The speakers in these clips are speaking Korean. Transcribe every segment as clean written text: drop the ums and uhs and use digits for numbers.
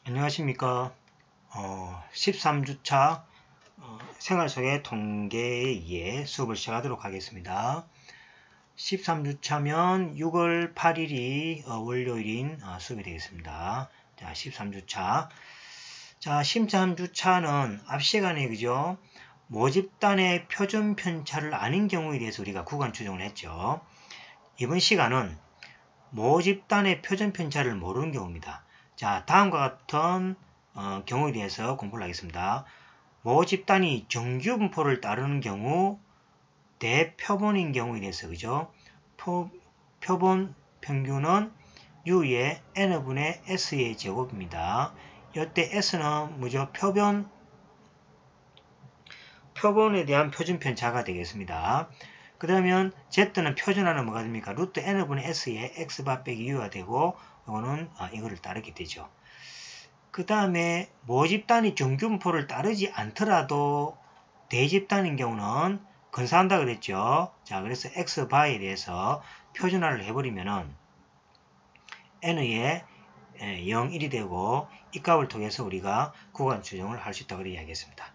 안녕하십니까. 13주차 생활 속의 통계에 의해 수업을 시작하도록 하겠습니다. 13주차면 6월 8일이 월요일인 수업이 되겠습니다. 자, 13주차. 자, 13주차는 앞 시간에 그죠? 모집단의 표준 편차를 아는 경우에 대해서 우리가 구간 추정을 했죠. 이번 시간은 모집단의 표준 편차를 모르는 경우입니다. 자, 다음과 같은 경우에 대해서 공부를 하겠습니다. 모집단이 정규 분포를 따르는 경우, 대표본인 경우에 대해서 그죠? 표본 평균은 U의 N분의 S의 제곱입니다. 이때 S는 뭐죠? 표본에 대한 표준 편차가 되겠습니다. 그러면 Z는 표준화는 뭐가 됩니까? 루트 N분의 S의 X바 빼기 U가 되고, 이거는 이거를 따르게 되죠. 그 다음에 모집단이 정규분포를 따르지 않더라도 대집단인 경우는 근사한다 그랬죠. 자, 그래서 X바에 대해서 표준화를 해버리면은 N의 0, 1이 되고 이 값을 통해서 우리가 구간 추정을 할 수 있다고 이야기했습니다.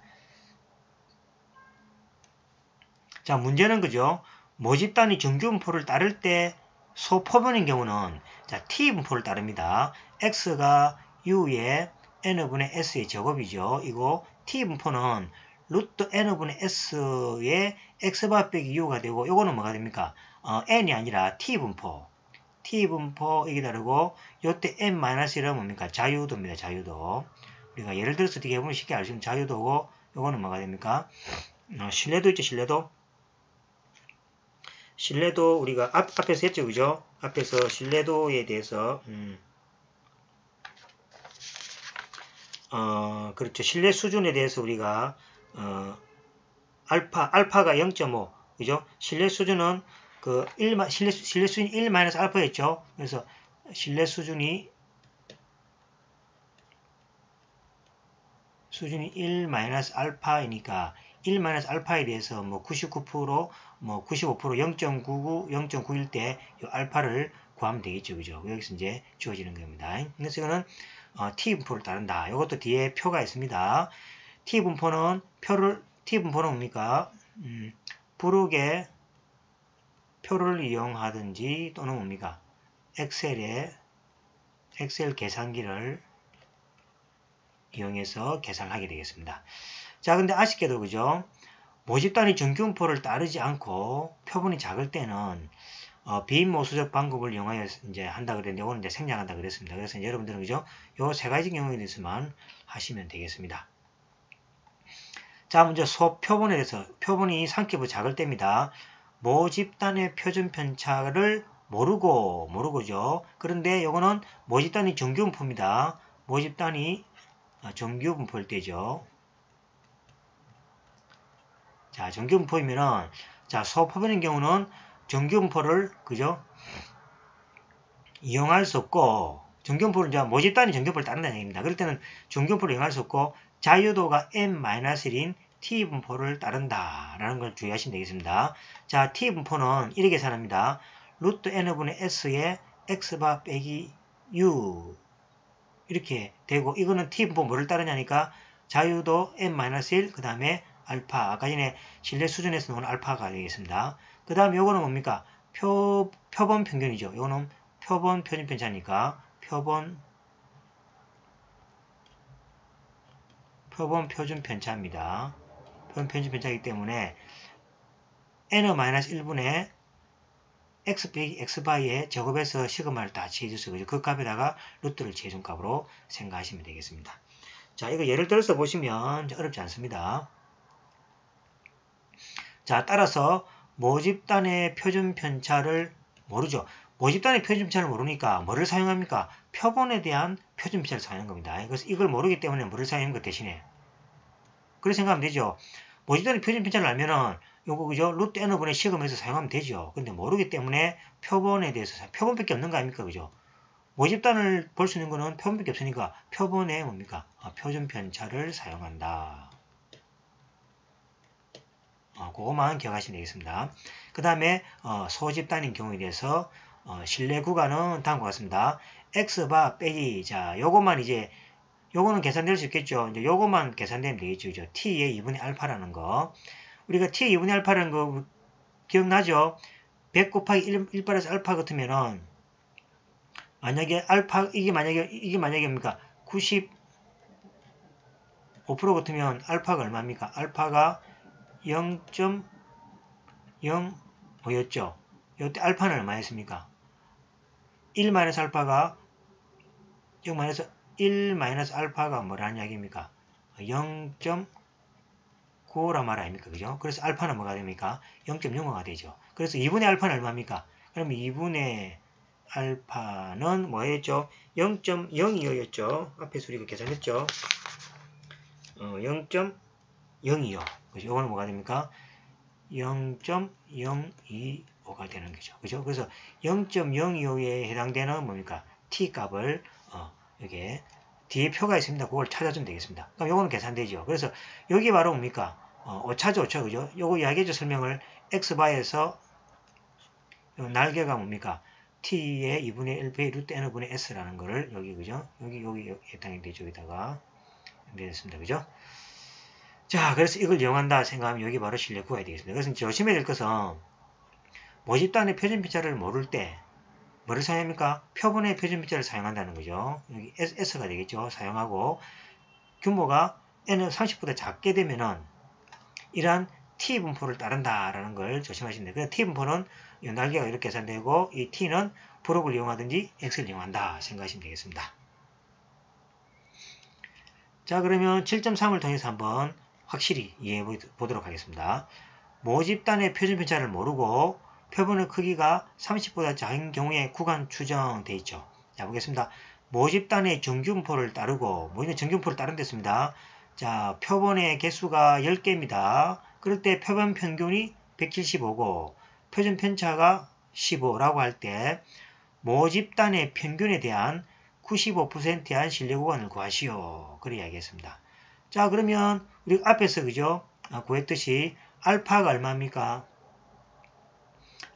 자, 문제는 그죠? 모집단이 정규분포를 따를 때 소표본인 경우는 자, T분포를 따릅니다. X가 U의 N분의 S의 제곱이죠. 이거 T분포는 루트 N분의 S의 X바 빼기 U가 되고 이거는 뭐가 됩니까? N이 아니라 T분포. T분포 이게 다르고 요때 N-1은 뭡니까? 자유도입니다. 자유도. 우리가 예를 들어서 어떻게 해보면 쉽게 알 수 있는 자유도고 요거는 뭐가 됩니까? 신뢰도 있죠. 신뢰도. 신뢰도 우리가 앞에서 했죠. 그죠? 앞에서 신뢰도에 대해서 그렇죠. 신뢰 수준에 대해서 우리가 알파가 0.5 그죠? 신뢰 수준은 신뢰 수준이 1 마이너스 알파였죠. 그래서 신뢰 수준이 1 마이너스 알파이니까 1 마이너스 알파에 대해서 뭐 99%, 뭐 95%, 0.99, 0.91 때 이 알파를 구하면 되겠죠. 그죠? 여기서 이제 주어지는 겁니다. 그래서 이거는 T분포를 따른다. 이것도 뒤에 표가 있습니다. T분포는 뭡니까? 부록의 표를 이용하든지 또는 뭡니까? 엑셀 계산기를 이용해서 계산을 하게 되겠습니다. 자, 근데 아쉽게도 그죠? 모집단이 정규분포를 따르지 않고 표본이 작을 때는 비인모수적 방법을 이용하여 이제 한다 그랬는데 오늘 이제 생략한다 그랬습니다. 그래서 이제 여러분들은 그죠? 요 세 가지 경우에 대해서만 하시면 되겠습니다. 자, 먼저 소표본에 대해서 표본이 상기부 작을 때입니다. 모집단의 표준 편차를 모르고죠. 그런데 요거는 모집단이 정규분포입니다. 모집단이 정규분포일 때죠. 자, 정규분포이면은 자, 소표본인 경우는 정규분포를 그죠? 이용할 수 없고 정규분포를 이제 모집단이 정규분포를 따른다는 얘기입니다. 그럴 때는 정규분포를 이용할 수 없고 자유도가 n-1인 t분포를 따른다라는 걸 주의하시면 되겠습니다. 자, t분포는 이렇게 계산합니다. 루트 n분의 s의 x바 빼기 u 이렇게 되고 이거는 t분포 뭐를 따르냐니까 자유도 n-1 그 다음에 알파 아까 전에 신뢰 수준에서 나온 알파가 되겠습니다. 그 다음에 요거는 뭡니까? 표본 평균이죠. 요거는 표본 표준 편차니까 표본 표준 편차입니다. 표본 표준 편차이기 때문에 n-1분의 x 빼기 x바의 제곱에서 시그마를 다 취해줬어요. 그 값에다가 루트를 최종값으로 생각하시면 되겠습니다. 자, 이거 예를 들어서 보시면 어렵지 않습니다. 자, 따라서 모집단의 표준 편차를 모르죠. 모집단의 표준 편차를 모르니까 뭐를 사용합니까? 표본에 대한 표준 편차를 사용하는 겁니다. 그래서 이걸 모르기 때문에 뭐를 사용하는 것 대신에 그렇게 생각하면 되죠. 모집단의 표준 편차를 알면은 요거 그죠? 루트 n분의 시그마에서 사용하면 되죠. 근데 모르기 때문에 표본에 대해서 표본밖에 없는 거 아닙니까? 그죠? 모집단을 볼 수 있는 거는 표본밖에 없으니까 표본에 뭡니까? 표준 편차를 사용한다. 그것만 기억하시면 되겠습니다. 그 다음에 소집단인 경우에 대해서 신뢰 구간은 다음과 같습니다. x바 빼기 자 요것만 이제 요거는 계산될 수 있겠죠. 이제 요거만 계산되면 되겠죠. 그죠? t의 2분의 알파라는 거. 우리가 t의 2분의 알파라는 거 기억나죠? 100 곱하기 1 플러스 알파 같으면은 만약에 알파 이게 만약에 뭡니까? 95% 같으면 알파가 얼마입니까? 알파가 0.05였죠. 이때 알파는 얼마였습니까? 1 마이너스 알파가 0 마이너스 1 마이너스 알파가 뭐라는 이야기입니까? 0.95란 말 아닙니까? 그죠? 그래서 알파는 뭐가 됩니까? 0.05가 되죠. 그래서 2분의 알파는 얼마입니까? 그럼 2분의 알파는 뭐였죠? 0.02였죠. 앞에서 우리가 계산했죠. 0.025. 그죠? 이거는 뭐가 됩니까? 0.025가 되는 거죠. 그죠? 그래서 0.025에 해당되는 뭡니까? t 값을 여기에 뒤에 표가 있습니다. 그걸 찾아주면 되겠습니다. 그럼 요거는 계산되죠. 그래서 여기 바로 뭡니까? 오차죠, 오차. 그죠? 요거 이야기해줘 설명을 x바에서 날개가 뭡니까? t의 2분의 1배 루트 n분의 s라는 거를 여기 그죠? 여기 해당이 되죠. 여기다가 됐습니다. 그죠? 자, 그래서 이걸 이용한다 생각하면 여기 바로 실력 구해야 되겠습니다. 그래서 조심해야 될 것은 모집단의 표준피자를 모를 때 뭐를 사용합니까? 표본의 표준피자를 사용한다는 거죠. 여기 S가 되겠죠. 사용하고 규모가 N은 30보다 작게 되면은 이러한 T분포를 따른다라는 걸 조심하시면 돼요. 그래서 T분포는 이 날개가 이렇게 계산되고 이 T는 브록을 이용하든지 X를 이용한다 생각하시면 되겠습니다. 자, 그러면 7.3을 통해서 한번 확실히 이해해 보도록 하겠습니다. 모집단의 표준편차를 모르고 표본의 크기가 30보다 작은 경우에 구간 추정되어 있죠. 자, 보겠습니다. 모집단의 정규분포를 따르고, 모집단 정규분포를 따른 됐습니다. 자, 표본의 개수가 10개입니다. 그럴 때 표본 평균이 175고, 표준 편차가 15라고 할 때, 모집단의 평균에 대한 95%에 한 신뢰 구간을 구하시오. 그래 이야기했습니다. 자, 그러면 우리 앞에서 그죠? 구했듯이 알파가 얼마입니까?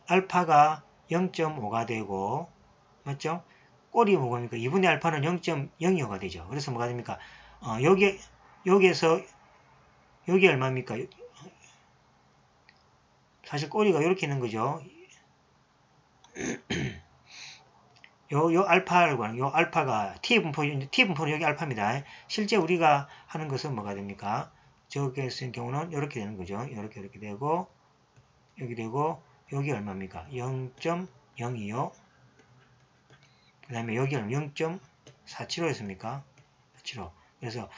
알파가 0.5가 되고 맞죠? 꼴이 뭐입니까? 2분의 알파는 0.05가 되죠. 그래서 뭐가 됩니까? 여기에서 여기 얼마입니까? 사실 꼴이가 이렇게 있는 거죠. 요 알파가 T분포는 여기 알파입니다. 실제 우리가 하는 것은 뭐가 됩니까? 저기 쓰는 경우는 이렇게 되는 거죠. 이렇게 되고, 여기 되고, 여기 얼마입니까? 0.025. 그 다음에 여기는 0.475였습니까? 475. 그래서,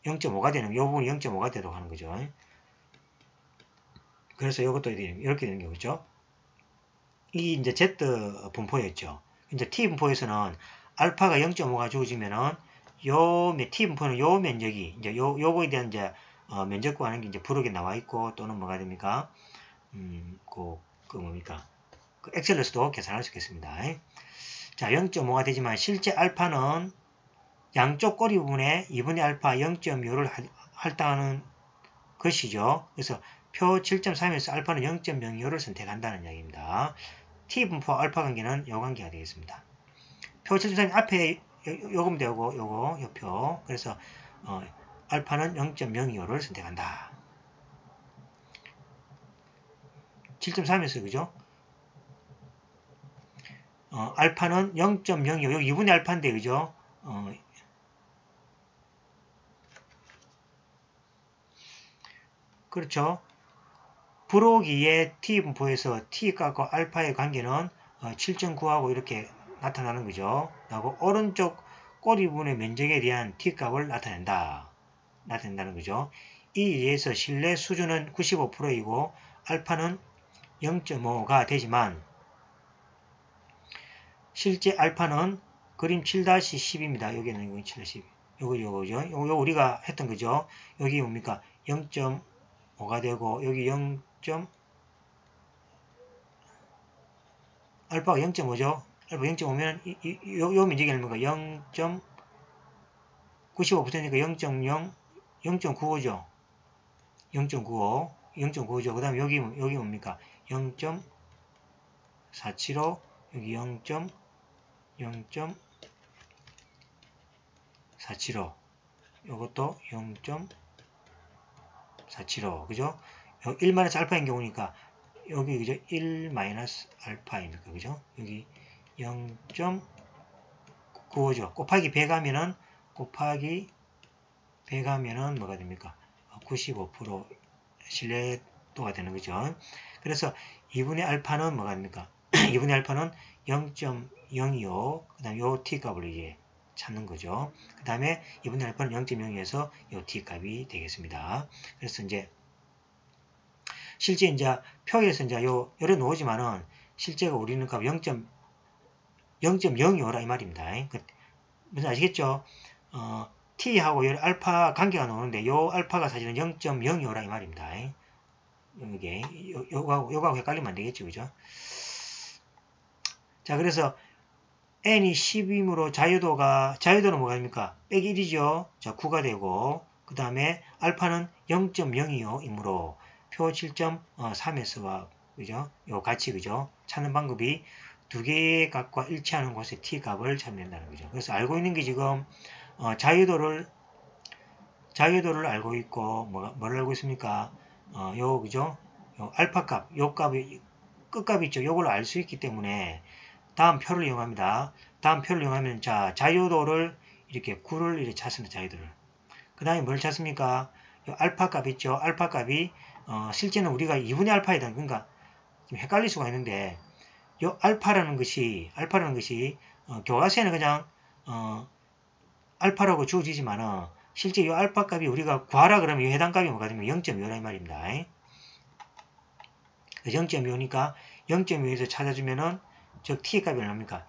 0.5가 되는, 요 부분이 0.5가 되도록 하는 거죠. 그래서 이것도 이렇게 되는 거죠. 이 이제 Z 분포였죠. 이제 T 분포에서는 알파가 0.5가 주어지면은 요 T 분포는 요 면적이 이제 요거에 대한 이제 면적 구하는 게 이제 부록에 나와 있고 또는 뭐가 됩니까? 뭡니까? 그 엑셀에서도 계산할 수 있겠습니다. 자, 0.5가 되지만 실제 알파는 양쪽 꼬리 부분에 2분의 알파 0.5를 할당하는 것이죠. 그래서 표 7.3에서 알파는 0.05를 선택한다는 이야기입니다. T분포 알파 관계는 요 관계가 되겠습니다. 표 7.3 앞에 요금 되고 요 표. 그래서 알파는 0.02를 선택한다. 7.3에서 그죠? 알파는 0.02 여기 2분의 알파인데 그죠? 그렇죠. 브록 2의 T분포에서 T값과 알파의 관계는 7.9하고 이렇게 나타나는 거죠. 하고 오른쪽 꼬리 부분의 면적에 대한 T값을 나타낸다는 거죠. 이에 의해서 신뢰 수준은 95%이고 알파는 0.5가 되지만 실제 알파는 그림 7-10입니다. 여기는 7-10. 요거죠. 요거 우리가 했던 거죠. 여기 뭡니까? 0.5가 되고 여기 0. 알파가 0.5죠. 알파 0.5면 요 면적이 얼마가 0.95%니까 0.0, 0.95죠. 0.95, 0.95죠. 그 다음에 여기 뭡니까? 0.475, 여기 0.0. 0.475 요것도 0.475 그죠? 1-알파인 경우니까 여기 그죠? 1-알파입니까? 그죠? 여기 0.95죠. 곱하기 100 하면은 뭐가 됩니까? 95% 신뢰도가 되는 거죠. 그래서 2분의 알파는 뭐가 됩니까? 2분의 알파는 0.025, 그 다음에 요 t값을 이제 찾는 거죠. 그 다음에 2분의 알파는 0.02에서 요 t값이 되겠습니다. 그래서 이제 실제 이제 표에서 이제 요래 놓으지만은 실제가 우리는 값 0.025라 이 말입니다. 무슨 아시겠죠? t하고 요 알파 관계가 나오는데 요 알파가 사실은 0.025라 이 말입니다. 이게 요거하고 헷갈리면 안 되겠죠, 그죠? 자, 그래서 n이 10이므로 자유도는 뭐가 됩니까? 빼기 1이죠. 자, 9가 되고 그 다음에 알파는 0.025이므로 표 7.3에서와 그죠? 요 같이 그죠? 찾는 방법이 두 개의 값과 일치하는 곳에 t 값을 찾으면 된다는 거죠. 그래서 알고 있는 게 지금 자유도를 알고 있고 뭐를 알고 있습니까? 요 그죠? 요 알파 값, 요 값이 끝값이 있죠. 요걸 알 수 있기 때문에 다음 표를 이용합니다. 다음 표를 이용하면 자 자유도를 이렇게 9를 이렇게 찾습니다. 자유도를. 그 다음에 뭘 찾습니까? 요 알파 값 있죠. 알파 값이 실제는 우리가 2분의 알파이다. 그러니까 좀 헷갈릴 수가 있는데 요 알파라는 것이 교과서에는 그냥 알파라고 주어지지만은 실제 이 알파 값이 우리가 구하라 그러면 이 해당 값이 뭐가 되면 0.25라 이 말입니다. 0.25니까 0.25에서 찾아주면은 즉 t 값이 얼마입니까?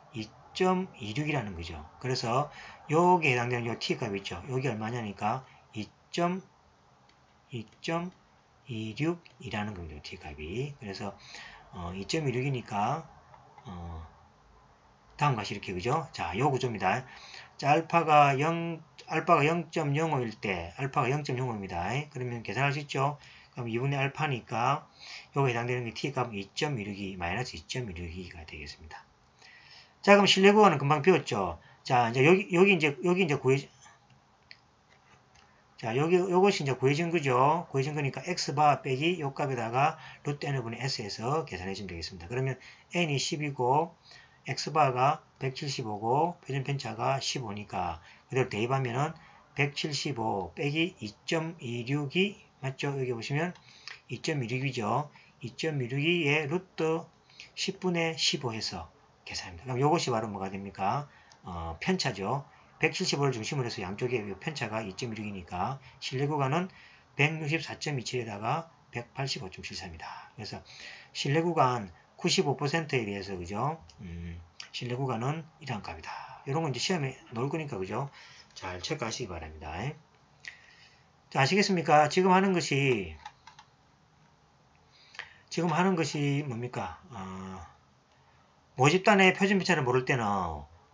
2.26이라는 거죠. 그래서 여기에 해당되는 요 t 값이 있죠. 여기 얼마냐니까 2.26이라는 겁니다. t 값이. 그래서 2.26이니까 다음 것이 이렇게 그죠? 자, 요 구조입니다. 자, 알파가 0.05일 때 알파가 0.05입니다. 그러면 계산할 수 있죠? 그럼 2분의 알파니까 요거 해당되는 게 t값 2.16이 마이너스 2.16이가 되겠습니다. 자, 그럼 신뢰 구간은 금방 배웠죠? 자, 이제 여기 이제 요것이 이제 구해진 거죠. 구해진 거니까 x바 빼기 요 값에다가 루트 n분의 s에서 계산해 주면 되겠습니다. 그러면 n이 10이고 x바가 175고 표준 편차가 15니까 그대로 대입하면은 175 빼기 2.26이 맞죠? 여기 보시면 2.26이죠. 2.26의 루트 10분의 15 해서 계산합니다. 그럼 이것이 바로 뭐가 됩니까? 편차죠. 175를 중심으로 해서 양쪽에 편차가 2.16이니까 신뢰 구간은 164.27에다가 185.73입니다. 그래서 신뢰 구간 95%에 대해서 그죠? 신뢰 구간은 이러한 값이다. 이런 건 이제 시험에 넣을 거니까 그죠? 잘 체크하시기 바랍니다. 자, 아시겠습니까? 지금 하는 것이 뭡니까? 모집단의 표준 편차를 모를 때는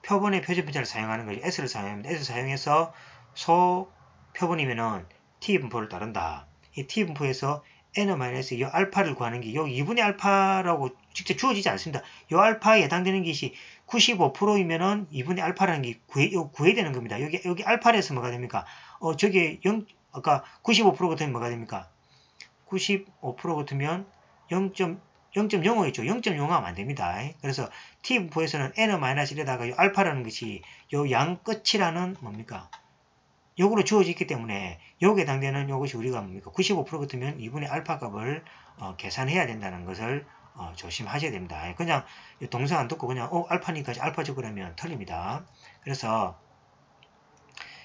표본의 표준 편차를 사용하는 거죠. S를 사용합니다. S를 사용해서 소 표본이면은 T 분포를 따른다. 이 T 분포에서 N-, 이 알파를 구하는 게 여기 2분의 알파라고 직접 주어지지 않습니다. 이 알파에 해당되는 것이 95%이면은 2분의 알파라는 게 구해야 되는 겁니다. 여기 알파에서 뭐가 됩니까? 저게 아까 95% 같으면 뭐가 됩니까? 95% 같으면 0.05였죠. 0.05하면 안 됩니다. 그래서 T 분포에서는 N-1에다가 이 알파라는 것이 요 양 끝이라는 뭡니까? 요거로 주어져 있기 때문에 요기에 해당되는 요것이 우리가 뭡니까? 95% 같으면 2분의 알파 값을 계산해야 된다는 것을 조심하셔야 됩니다. 그냥 동사 안 듣고 그냥 알파니까 알파 적으라면 틀립니다. 그래서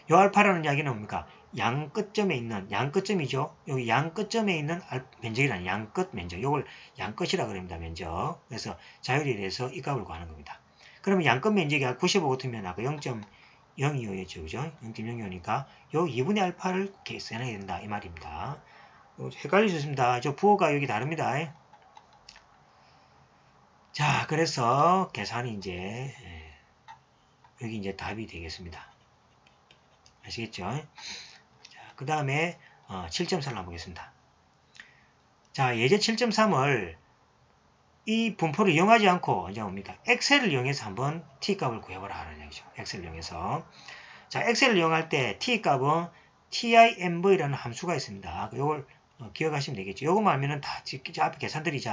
요 알파라는 이야기는 뭡니까? 양 끝점에 있는 양 끝점이죠. 여기 양 끝점에 있는 면적이라는 양 끝 면적. 요걸 양 끝이라 그럽니다. 면적. 그래서 자율에 대해서 이 값을 구하는 겁니다. 그러면 양 끝 면적이 95 같으면 아까 0.025였죠. 그죠? 0.025니까 요 2분의 알파를 계산해야 된다. 이 말입니다. 헷갈릴 수 있습니다. 저 부호가 여기 다릅니다. 자, 그래서 계산이 이제 여기 이제 답이 되겠습니다. 아시겠죠? 자, 그 다음에 7.3을 한번 보겠습니다. 자, 예제 7.3을 이 분포를 이용하지 않고 이제 뭡니까? 엑셀을 이용해서 한번 t값을 구해보라 하는 얘기죠. 엑셀을 이용해서. 자, 엑셀을 이용할 때 t 값은 timv라는 함수가 있습니다. 이걸 기억하시면 되겠죠. 요것만 알면은 다 앞에 계산들이 이제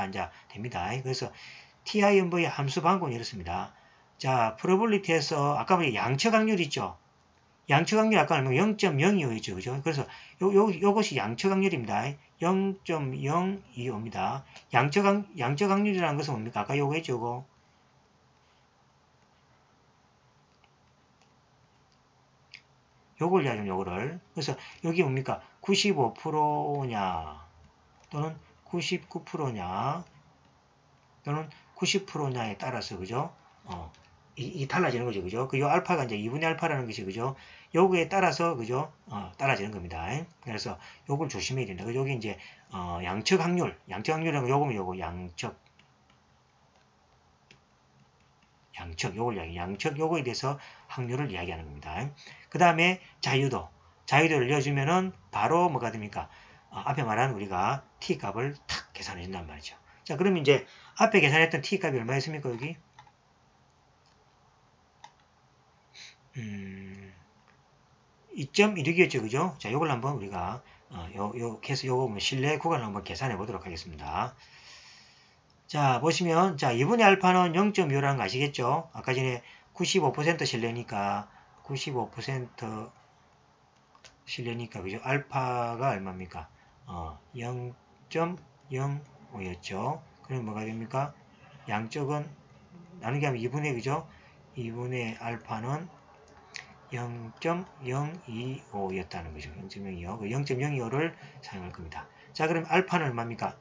됩니다. 그래서 timv의 함수 방법은 이렇습니다. 자, 프로버빌리티에서 아까 보니 양처 확률 있죠. 양처 확률 아까 알면 0.025였죠. 그죠? 그래서 요것이 양처 확률입니다. 0.025입니다. 양처 확률이라는 것은 뭡니까? 아까 요거 했죠. 요거. 요걸 이야기하면 요거를. 그래서 여기 뭡니까? 95%냐 또는 99%냐 또는 90%냐에 따라서 그죠? 이 달라지는 거죠. 그죠? 요 알파가 이제 2분의 알파라는 것이 그죠? 요거에 따라서 그죠? 따라지는 겁니다. 그래서 요걸 조심해야 된다. 여기 이제 양측 확률이라는 거 요거면 요거 양측 요거에 대해서 확률을 이야기하는 겁니다. 그 다음에 자유도를 넣어주면은 바로 뭐가 됩니까? 앞에 말한 우리가 t 값을 탁 계산해 준단 말이죠. 자, 그러면 이제 앞에 계산했던 t 값이 얼마였습니까? 여기 2.16이었죠, 그죠? 자, 요걸 한번 우리가 요거 실내 구간을 한번 계산해 보도록 하겠습니다. 자, 보시면, 자, 2분의 알파는 0.5라는 거 아시겠죠? 아까 전에 95% 실내니까, 95% 실내니까, 그죠? 알파가 얼마입니까? 0.05였죠? 그럼 뭐가 됩니까? 양쪽은, 나누기 하면 2분의, 그죠? 2분의 알파는 0.025였다는 거죠. 0.025. 0.025를 사용할 겁니다. 자, 그럼 알파는 얼마입니까?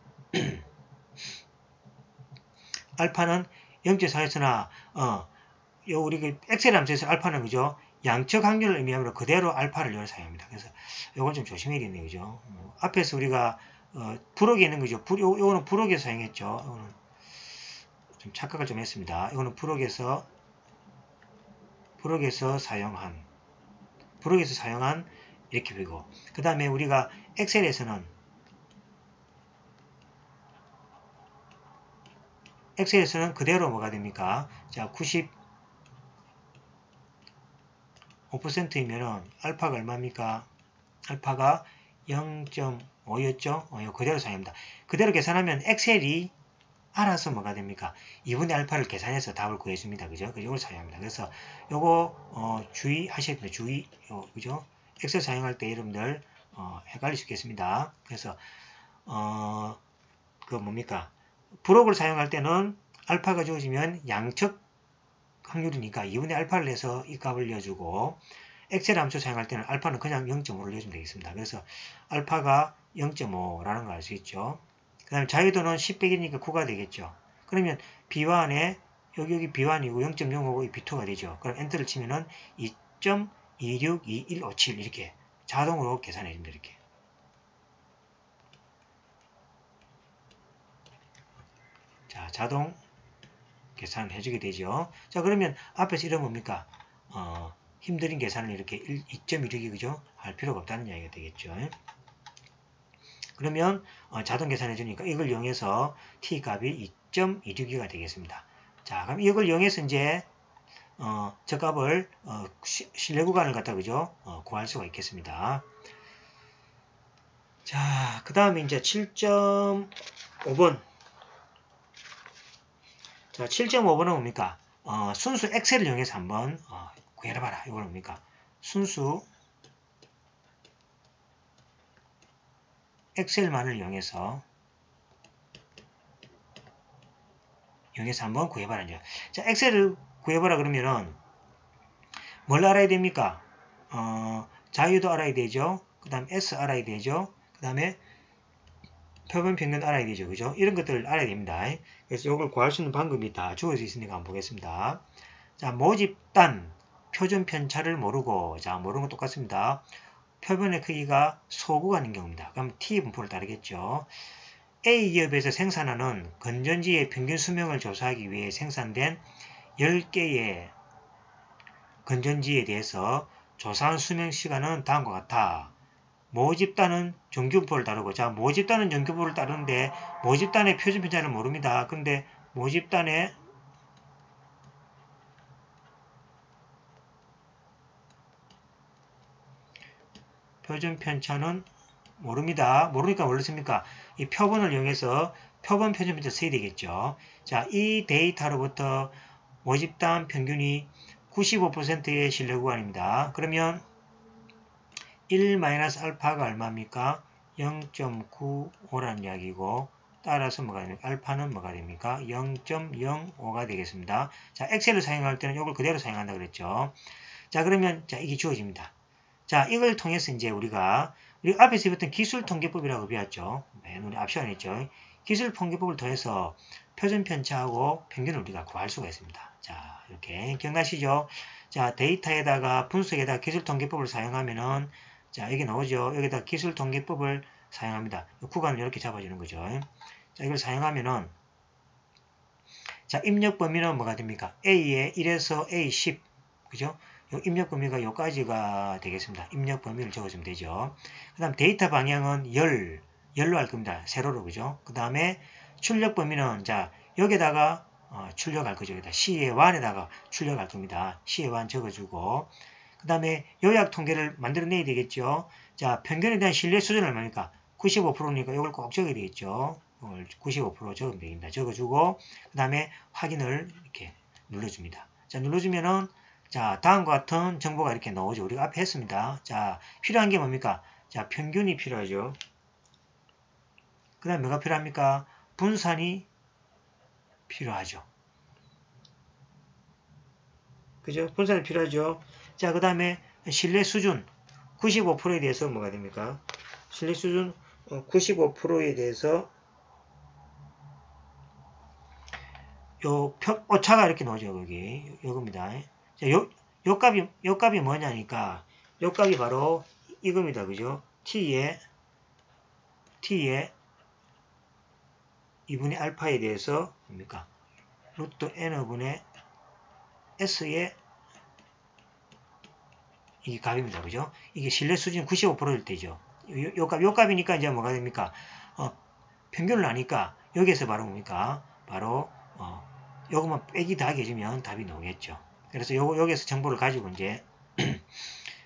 알파는 0.4였으나 우리 그 엑셀 함수에서 알파는 그죠? 양측 확률을 의미하므로 그대로 알파를 이걸 사용합니다. 그래서 이건 좀 조심해야겠네요. 그죠? 앞에서 우리가 부록에 있는 거죠. 요거는 부록에서 사용했죠. 이거는 좀 착각을 좀 했습니다. 이거는 부록에서 사용한 이렇게 보이고 그 다음에 우리가 엑셀에서는 그대로 뭐가 됩니까? 자, 95%이면은 알파가 얼마입니까? 알파가 0.5였죠? 그대로 사용합니다. 그대로 계산하면 엑셀이 알아서 뭐가 됩니까? 2분의 알파를 계산해서 답을 구해줍니다. 그죠? 이걸 사용합니다. 그래서 요거 주의하셔야 됩니다. 그죠? 엑셀 사용할 때 여러분들 헷갈릴 수 있겠습니다. 그래서 그 뭡니까? 부록을 사용할 때는 알파가 주어지면 양측 확률이니까 2분의 알파를 내서 이 값을 넣어주고 엑셀 함수 사용할 때는 알파는 그냥 0.5를 넣어주면 되겠습니다. 그래서 알파가 0.5라는 걸 알 수 있죠. 그 다음에 자유도는 10 빼기니까 9가 되겠죠. 그러면 B1에 여기 B1이고 0.05고 B2가 되죠. 그럼 엔터를 치면은 2.262157 이렇게 자동으로 계산해 줍니다. 이렇게. 자, 자동 계산을 해주게 되죠. 자, 그러면 앞에서 이런 뭡니까? 힘든 계산을 이렇게 2.16이 그죠? 할 필요가 없다는 이야기가 되겠죠. 그러면 자동 계산해 주니까 이걸 이용해서 t 값이 2.26가 되겠습니다. 자, 그럼 이걸 이용해서 이제 저 값을 실내 구간을 갖다 그죠? 구할 수가 있겠습니다. 자, 그 다음에 이제 7.5번. 자, 7.5번은 뭡니까? 순수 엑셀을 이용해서 한번 구해봐라. 이걸 뭡니까? 순수 엑셀만을 이용해서 한번 구해봐라. 이제. 자, 엑셀을 구해봐라 그러면은 뭘 알아야 됩니까? 자유도 알아야 되죠. 그 다음 S 알아야 되죠. 그 다음에 표본 평균 알아야 되죠. 그죠? 이런 것들을 알아야 됩니다. 그래서 이걸 구할 수 있는 방법이 다 주어져 있으니까 한번 보겠습니다. 자, 모집단 표준 편차를 모르고, 자, 모르는 건 똑같습니다. 표본의 크기가 소구간인 경우입니다. 그럼 T 분포를 따르겠죠. A 기업에서 생산하는 건전지의 평균 수명을 조사하기 위해 생산된 10개의 건전지에 대해서 조사한 수명 시간은 다음과 같아. 모집단은 전교부를 따르고, 자, 모집단은 전교부를 따르는데 모집단의 표준 편차를 모릅니다. 그런데 모집단의 표준 편차는 모릅니다. 모르니까 뭘로 씁니까? 이 표본을 이용해서 표본 표준 편차 써야 되겠죠. 자, 이 데이터로부터 모집단 평균이 95%의 신뢰 구간입니다. 그러면 1-알파가 얼마입니까? 0.95라는 이야기고, 따라서 뭐가 됩니까? 알파는 뭐가 됩니까? 0.05가 되겠습니다. 자, 엑셀을 사용할 때는 이걸 그대로 사용한다 그랬죠. 자, 그러면 자, 이게 주어집니다. 자, 이걸 통해서 이제 우리 앞에서 배웠던 기술 통계법이라고 배웠죠. 우리 앞 시간에 했죠. 기술 통계법을 통해서 표준 편차하고 평균을 우리가 구할 수가 있습니다. 자, 이렇게 기억나시죠? 자, 데이터에다가 분석에다가 기술 통계법을 사용하면은 자, 여기 나오죠. 여기다 기술 통계법을 사용합니다. 구간을 이렇게 잡아주는 거죠. 자, 이걸 사용하면은 자, 입력 범위는 뭐가 됩니까? A에 1에서 A10 그죠? 요 입력 범위가 요까지가 되겠습니다. 입력 범위를 적어주면 되죠. 그 다음 데이터 방향은 열로 할 겁니다. 세로로 그죠? 그 다음에 출력 범위는 자 여기다가 출력할 거죠. 여기다 CA1에다가 출력할 겁니다. CA1 적어주고 그 다음에 요약 통계를 만들어내야 되겠죠. 자 평균에 대한 신뢰 수준은 얼마입니까? 95%니까 이걸 꼭 적어야 되겠죠. 95% 적으면 됩니다. 적어주고 그 다음에 확인을 이렇게 눌러줍니다. 자 눌러주면은 자 다음과 같은 정보가 이렇게 나오죠. 우리가 앞에 했습니다. 자 필요한 게 뭡니까? 자 평균이 필요하죠. 그 다음에 뭐가 필요합니까? 분산이 필요하죠. 그죠? 분산이 필요하죠. 자 그 다음에 신뢰 수준 95%에 대해서 뭐가 됩니까? 신뢰 수준 95%에 대해서 오차가 이렇게 나오죠. 여기 요겁니다. 자, 요 값이 뭐냐니까 요 값이 바로 이겁니다. 그죠? t에 2분의 알파에 대해서 뭡니까? 루트 n분의 s의 이게 값입니다. 그죠? 이게 신뢰 수준 95%일 때죠. 요 값이니까 이제 뭐가 됩니까? 평균을 아니까 여기에서 바로 뭡니까? 바로 요것만 빼기 더하기 해주면 답이 나오겠죠. 그래서 여기에서 정보를 가지고 이제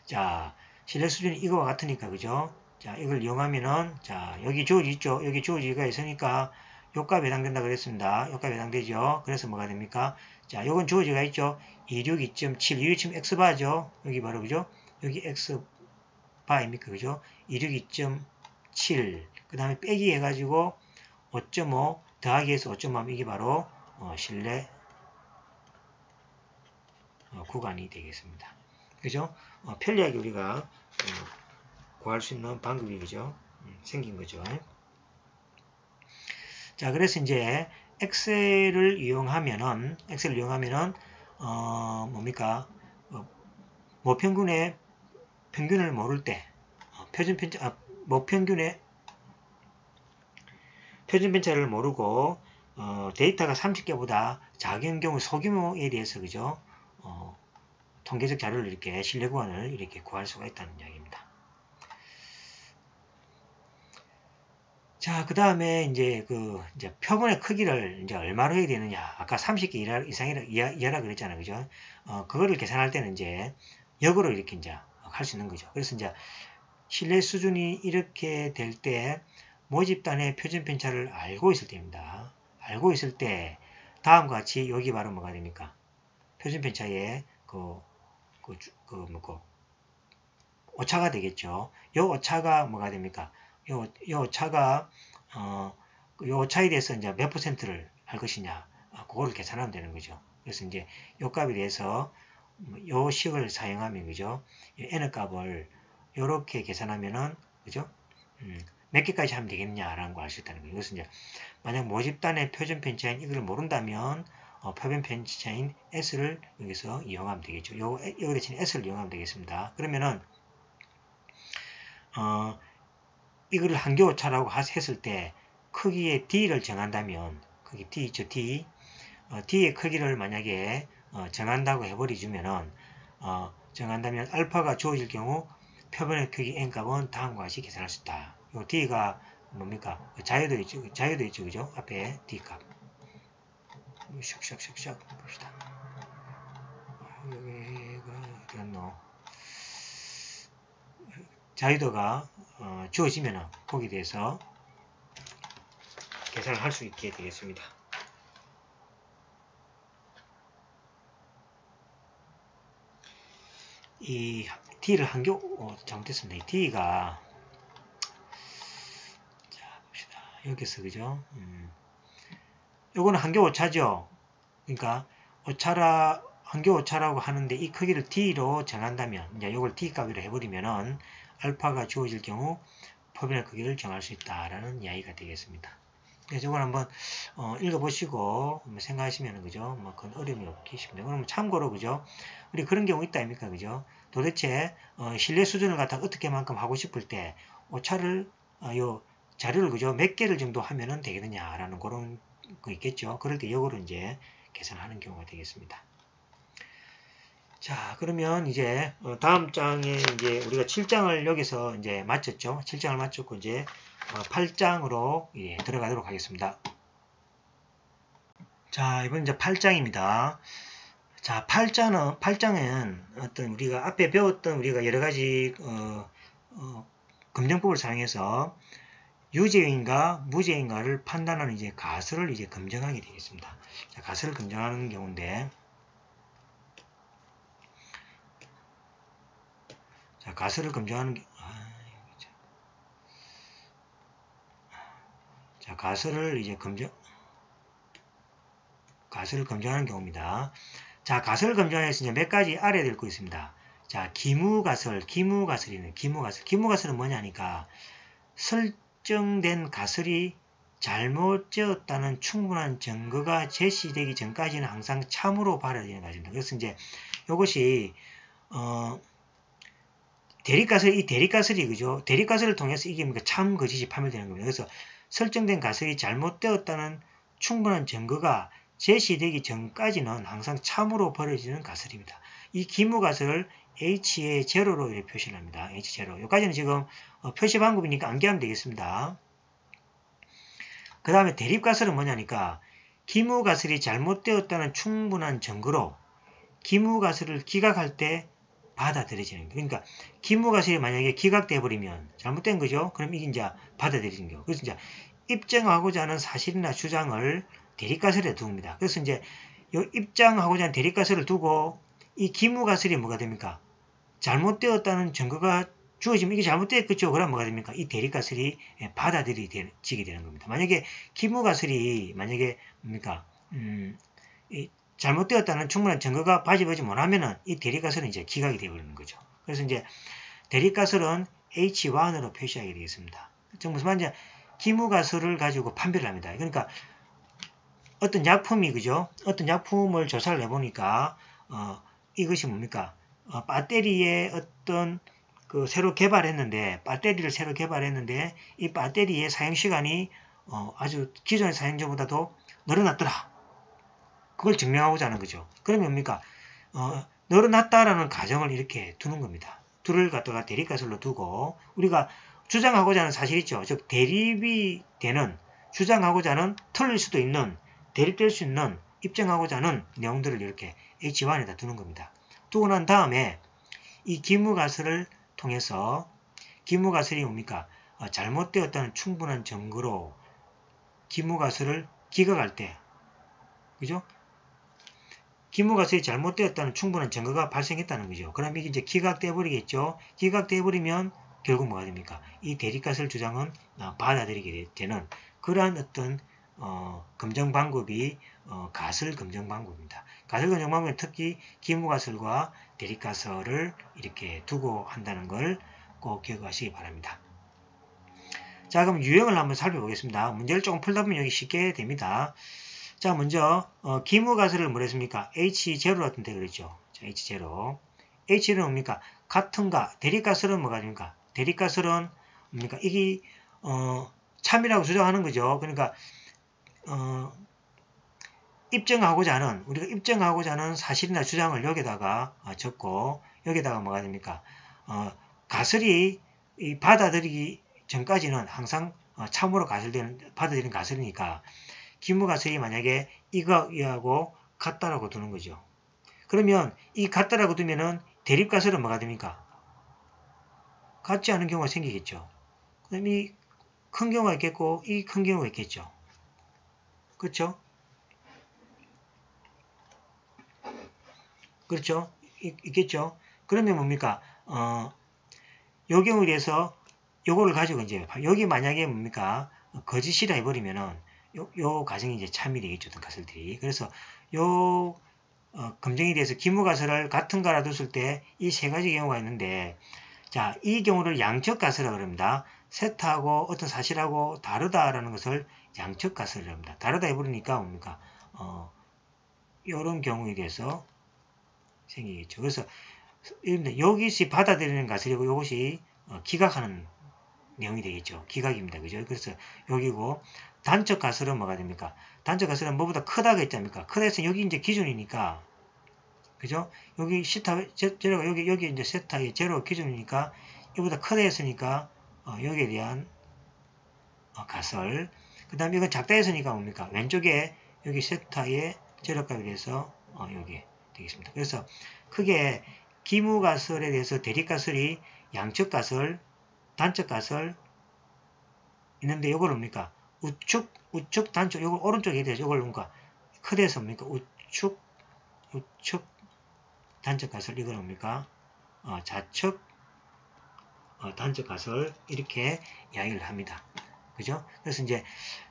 자 신뢰 수준이 이거와 같으니까 그죠? 자 이걸 이용하면은 자 여기 주어지 있죠? 여기 주어지가 있으니까 요 값에 해당된다 그랬습니다. 요 값에 해당되죠? 그래서 뭐가 됩니까? 자 요건 주어지가 있죠? 262.7 262 x바죠? 여기 바로 그죠? 여기 x바입니까? 그죠? 262.7 그 다음에 빼기 해가지고 5.5 더하기 해서 5.5 이게 바로 신뢰 구간이 되겠습니다. 그죠? 편리하게 우리가 구할 수 있는 방법이 그죠? 생긴 거죠. 자, 그래서 이제 엑셀을 이용하면은 뭡니까? 모평균의 평균을 모를 때 모평균의 표준 편차를 모르고 데이터가 30개보다 작은 경우 소규모에 대해서 그죠? 통계적 자료를 이렇게 신뢰 구간을 이렇게 구할 수가 있다는 이야기입니다. 자, 그 다음에 이제 이제 표본의 크기를 이제 얼마로 해야 되느냐. 아까 30개 이하라 그랬잖아요. 그죠? 그거를 계산할 때는 이제 역으로 이렇게 이제 할 수 있는 거죠. 그래서 이제 신뢰 수준이 이렇게 될 때 모집단의 표준 편차를 알고 있을 때입니다. 알고 있을 때 다음과 같이 여기 바로 뭐가 됩니까? 표준 편차의 오차가 되겠죠. 요 오차가 뭐가 됩니까? 요 오차가 요 오차에 대해서 이제 몇 %를 할 것이냐, 그거를 계산하면 되는 거죠. 그래서 이제 요 값에 대해서 요 식을 사용하면 그죠? n 값을 요렇게 계산하면은 그죠? 몇 개까지 하면 되겠냐라는 걸 알 수 있다는 거예요. 그래서 이제 만약 모집단의 표준 편차인 이걸 모른다면 표본 편차인 s를 여기서 이용하면 되겠죠. 여기 대신 s를 이용하면 되겠습니다. 그러면은 이거를 한계 오차라고 했을 때 크기의 d를 정한다면 크기 d 있죠. d의 크기를 만약에 정한다고 해버리주면은 정한다면 알파가 주어질 경우 표본의 크기 n값은 다음과 같이 계산할 수 있다. 요 d가 뭡니까? 자유도 있죠. 그죠? 앞에 d값. 샥샥샥샥 봅시다. 여기가 어디갔노? 자유도가 주어지면 거기에 대해서 계산을 할 수 있게 되겠습니다. 이 D를 잘못했습니다. 이 D가 자 봅시다. 여기서 그죠? 요거는 한교 오차죠. 그러니까 한교 오차라고 하는데 이 크기를 D로 정한다면 이제 요걸 D 값으로 해버리면은 알파가 주어질 경우 포비널 크기를 정할 수 있다라는 이야기가 되겠습니다. 그래서 이걸 한번 읽어보시고 생각하시면 그죠? 뭐 그건 어려움이 없기 쉽습니다. 그럼 참고로 그죠? 우리 그런 경우 있다 아닙니까 그죠? 도대체 신뢰 수준을 갖다 어떻게만큼 하고 싶을 때 오차를 요 자료를 그죠? 몇 개를 정도 하면은 되겠느냐라는 그런 거 있겠죠. 그럴 때 이거로 이제 계산하는 경우가 되겠습니다. 자, 그러면 이제 다음 장에 이제 우리가 7장을 여기서 이제 마쳤죠. 7장을 마쳤고 이제 8장으로 들어가도록 하겠습니다. 자, 이번 이제 8장입니다. 자, 8장은 어떤 우리가 앞에 배웠던 우리가 여러 가지 검정법을 사용해서 유죄인가 무죄인가를 판단하는 이제 가설을 이제 검증하게 되겠습니다. 자, 가설을 검증하는 경우인데, 자, 가설을 검증하는 자, 가설을 검증하는 경우입니다. 자, 가설을 검증하면서 이제 몇 가지 알아야 될 거 있습니다. 자, 기무가설은 뭐냐니까 설정된 가설이 잘못 지었다는 충분한 증거가 제시되기 전까지는 항상 참으로 받아들이는 것입니다. 그래서 이제 이것이 이 대립가설이 그죠? 대립가설을 통해서 이게 뭡니까? 참 거짓이 판별되는 겁니다. 그래서 설정된 가설이 잘못되었다는 충분한 증거가 제시되기 전까지는 항상 참으로 벌어지는 가설입니다. 이 기무가설을 H의 제로로 이렇게 표시를 합니다. H 제로. 여기까지는 지금 표시 방법이니까 암기하면 되겠습니다. 그 다음에 대립가설은 뭐냐니까 기무가설이 잘못되었다는 충분한 증거로 기무가설을 기각할 때 받아들여지는 거예요. 그러니까 기무가설이 만약에 기각돼 버리면 잘못된 거죠. 그럼 이게 이제 받아들이는 거예요. 그래서 이제 입증하고자 하는 사실이나 주장을 대립가설에 둡니다. 그래서 이제 이 입장하고자 하는 대립가설을 두고 이 기무가설이 뭐가 됩니까? 잘못되었다는 증거가 주어지면 이게 잘못되었겠죠. 그럼 뭐가 됩니까? 이 대립가설이 받아들여지게 되는 겁니다. 만약에 기무가설이 만약에 뭡니까? 잘못되었다는 충분한 증거가 받아들여지지 못하면은 이 대립가설은 이제 기각이 되어버리는 거죠. 그래서 이제 대립가설은 H1으로 표시하게 되겠습니다. 즉 무슨 말인지 기무가설을 가지고 판별을 합니다. 그러니까 어떤 약품이 그죠? 어떤 약품을 조사를 해보니까 이것이 뭡니까? 배터리에 어떤 새로 개발했는데 이 배터리의 사용 시간이 아주 기존의 사용자보다도 늘어났더라. 그걸 증명하고자 하는 거죠. 그러면 뭡니까? 늘어났다라는 가정을 이렇게 두는 겁니다. 둘을 갖다가 대립가설로 두고 우리가 주장하고자 하는 사실 있죠. 즉 대립이 되는 주장하고자 하는 틀릴 수도 있는 대립될 수 있는 입증하고자 하는 내용들을 이렇게 H1에다 두는 겁니다. 두고 난 다음에 이 기무가설을 통해서 기무가설이 뭡니까? 잘못되었다는 충분한 증거로 기무가설을 기각할 때 그죠? 기무가설이 잘못되었다는 충분한 증거가 발생했다는 거죠. 그럼 이게 이제 기각돼 버리겠죠. 기각돼 버리면 결국 뭐가 됩니까? 이 대립가설 주장은 받아들이게 되는 그러한 어떤 검증 방법이 가설 검증 방법입니다. 가설 검증 방법은 특히 기무가설과 대립가설을 이렇게 두고 한다는 걸 꼭 기억하시기 바랍니다. 자, 그럼 유형을 한번 살펴보겠습니다. 문제를 조금 풀다 보면 여기 쉽게 됩니다. 자, 먼저 기무가설을 뭐 했습니까? H0 같은데 그랬죠. 자, H0. H는 뭡니까? 같은가? 대립가설은 뭐가 됩니까? 대립가설은 뭡니까? 이게 참이라고 주장하는 거죠. 그러니까 우리가 입증하고자 하는 사실이나 주장을 여기다가 적고 여기다가 뭐가 됩니까? 가설이 받아들이기 전까지는 항상 참으로 받아들이는 가설이니까 기무가설이 만약에 이거하고 같다라고 두는 거죠. 그러면 이 같다라고 두면은 대립가설은 뭐가 됩니까? 같지 않은 경우가 생기겠죠. 그다음 이 큰 경우가 있겠고 이 큰 경우가 있겠죠. 그렇죠? 그렇죠? 있겠죠? 그러면 뭡니까? 요 경우에 대해서 요거를 가지고 이제 여기 만약에 뭡니까? 거짓이라 해버리면은 요 가정이 이제 참이 되겠죠. 어떤 가설들이. 그래서 요 검정에 대해서 기무가설을 같은 거 알아뒀을 때 이 세 가지 경우가 있는데 자, 이 경우를 양적 가설이라고 합니다. 세타하고 어떤 사실하고 다르다라는 것을 양적 가설이라고 합니다. 다르다 해버리니까 뭡니까? 요런 경우에 대해서 생기겠죠. 그래서 여기서 받아들이는 가설이고 이것이 기각하는 내용이 되겠죠. 기각입니다. 그죠? 그래서 여기고 단적 가설은 뭐가 됩니까? 단적 가설은 뭐보다 크다고 했지 않습니까? 크다 해서 여기 이제 기준이니까 그죠? 여기 시타 제로가 여기 이제 세타의 제로 기준이니까 이보다 크다 했으니까 여기에 대한 가설. 그 다음에 이건 작다 했으니까 뭡니까? 왼쪽에 여기 세타의 제로값에 대해서 여기 되겠습니다. 그래서 크게 기무가설에 대해서 대립가설이 양적가설, 단적가설 있는데 이걸 뭡니까? 우측, 단쪽, 이걸 오른쪽에 대해서 이걸 뭡니까? 크대에서 뭡니까? 우측, 단적가설 이걸 뭡니까? 좌측, 단적가설 이렇게 이야기를 합니다. 그죠? 그래서 이제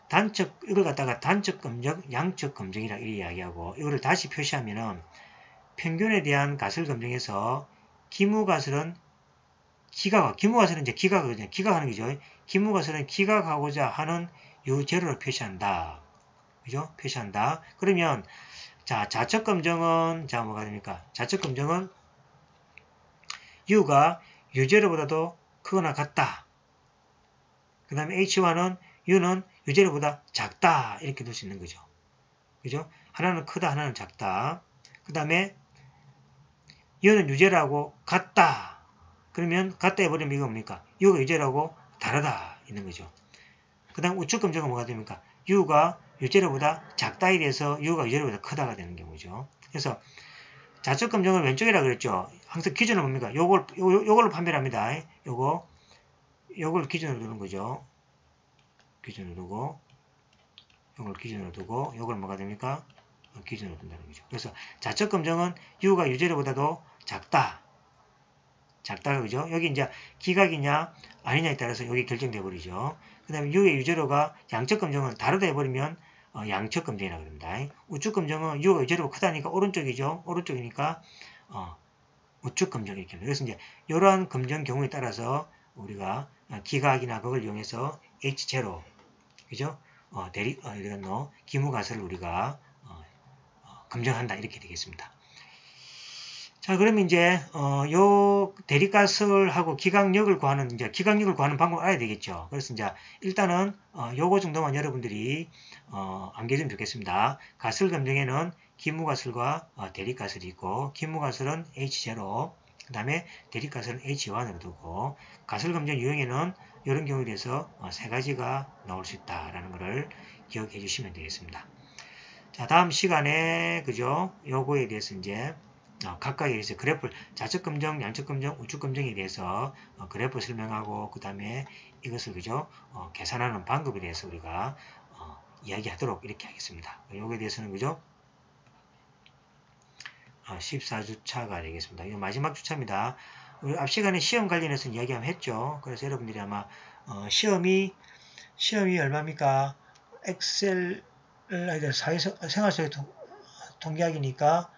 단적 이걸 갖다가 단적 검정, 양적 검정이라 이렇게 이야기하고 이거를 다시 표시하면은 평균에 대한 가설 검증에서 기무가설은 기무가설은 이제 기각하는 거죠. 기무가설은 기각하고자 하는 요 제로를 표시한다. 그죠? 표시한다. 그러면 자, 좌측 검증은 자 뭐가 됩니까? 좌측 검증은 U가 U0보다도 크거나 같다. 그 다음에 H1은 U는 U0보다 작다. 이렇게 둘 수 있는 거죠. 그죠? 하나는 크다, 하나는 작다. 그 다음에 U는 U0하고 같다. 그러면 같다 해버리면 이거 뭡니까? U가 U0하고 다르다. 있는 거죠. 그 다음 우측 검증은 뭐가 됩니까? U가 U0보다 작다에 대해서 U가 U0보다 크다가 되는 경우죠. 그래서 좌측 검증은 왼쪽이라 그랬죠. 항상 기준은 뭡니까? 요걸로 판별합니다. 요걸 기준으로 두는 거죠. 기준으로 두고, 요걸 기준으로 두고, 요걸 뭐가 됩니까? 기준으로 둔다는 거죠. 그래서 좌측 검증은 U가 U0보다도 작다. 작다가 그죠? 여기 이제 기각이냐 아니냐에 따라서 여기 결정돼 버리죠. 그 다음에 U의 U0가 양측 검증은 다르다 해버리면 양측 검증이라고 합니다. 우측 검증은 U가 U0보다 크다니까 오른쪽이죠. 오른쪽이니까 우측 검증 이렇게 합니다. 그래서 이제 이러한 검증 경우에 따라서 우리가 기각이나 그걸 이용해서 H0 그죠? 이런 기무가설을 우리가 검증한다 이렇게 되겠습니다. 자, 그러면 이제 요 대립가설하고 기각력을 구하는 방법을 알아야 되겠죠. 그래서 이제 일단은 요거 정도만 여러분들이 암기해 주면 좋겠습니다. 가설 검증에는 기무가설과 대립가설이 있고 기무가설은 H0, 그 다음에 대립가설은 H1으로 두고 가설 검증 유형에는 이런 경우에 대해서 세 가지가 나올 수 있다라는 것을 기억해 주시면 되겠습니다. 자, 다음 시간에 그죠? 요거에 대해서 이제 각각에 대해서 그래프, 좌측 검증, 양측 검증, 우측 검증에 대해서 그래프 설명하고 그 다음에 이것을 그죠? 계산하는 방법에 대해서 우리가 이야기하도록 이렇게 하겠습니다. 요거에 대해서는 그죠? 14주차가 되겠습니다. 이거 마지막 주차입니다. 우리 앞 시간에 시험 관련해서 이야기 한번 했죠. 그래서 여러분들이 아마 시험이 얼마입니까? 엑셀 생활 속의 통계학이니까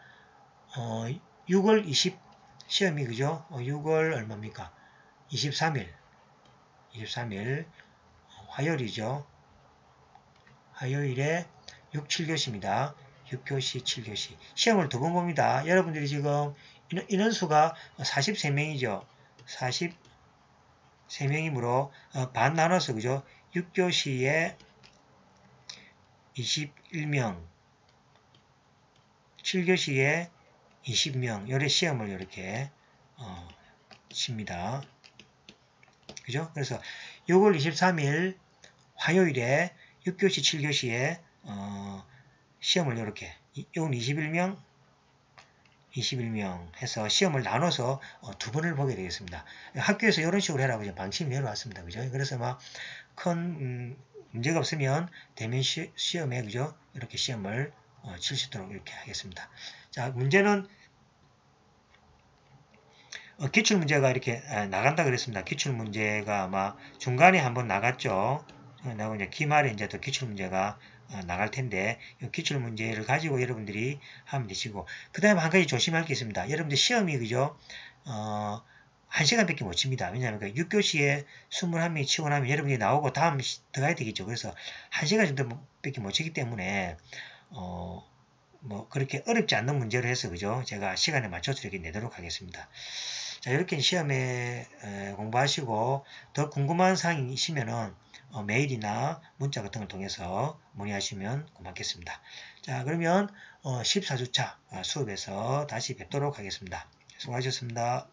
6월 20 시험이 그죠? 6월 얼마입니까? 23일 화요일이죠. 화요일에 6, 7교시입니다. 6교시, 7교시. 시험을 두 번 봅니다. 여러분들이 지금 인원수가 43명이죠. 43명이므로 반 나눠서 그죠? 6교시에 21명, 7교시에 20명, 요래 시험을 이렇게 칩니다. 그죠? 그래서 6월 23일 화요일에 6교시, 7교시에 시험을 이렇게, 요건 21명, 21명 해서 시험을 나눠서 두 번을 보게 되겠습니다. 학교에서 이런 식으로 해라고 이제 방침이 내려왔습니다. 그죠? 그래서 막 큰 문제가 없으면 대면 시험에 그죠? 이렇게 시험을 칠 수 있도록 이렇게 하겠습니다. 자, 문제는 기출문제가 이렇게 나간다 그랬습니다. 기출문제가 아마 중간에 한번 나갔죠. 나고 이제 기말에 이제 또 기출문제가 나갈 텐데 이 기출문제를 가지고 여러분들이 하면 되시고 그 다음에 한 가지 조심할 게 있습니다. 여러분들 시험이 그죠? 1시간밖에 못 칩니다. 왜냐하면 6교시에 21명이 치고 나면 여러분이 나오고 다음 들어가야 되겠죠. 그래서 1시간 정도밖에 못 치기 때문에 뭐 그렇게 어렵지 않는 문제로 해서 그죠? 제가 시간에 맞춰서 이렇게 내도록 하겠습니다. 자, 이렇게 시험에 공부하시고 더 궁금한 사항이 있으면은 메일이나 문자 같은 걸 통해서 문의하시면 고맙겠습니다. 자, 그러면 14주차 수업에서 다시 뵙도록 하겠습니다. 수고하셨습니다.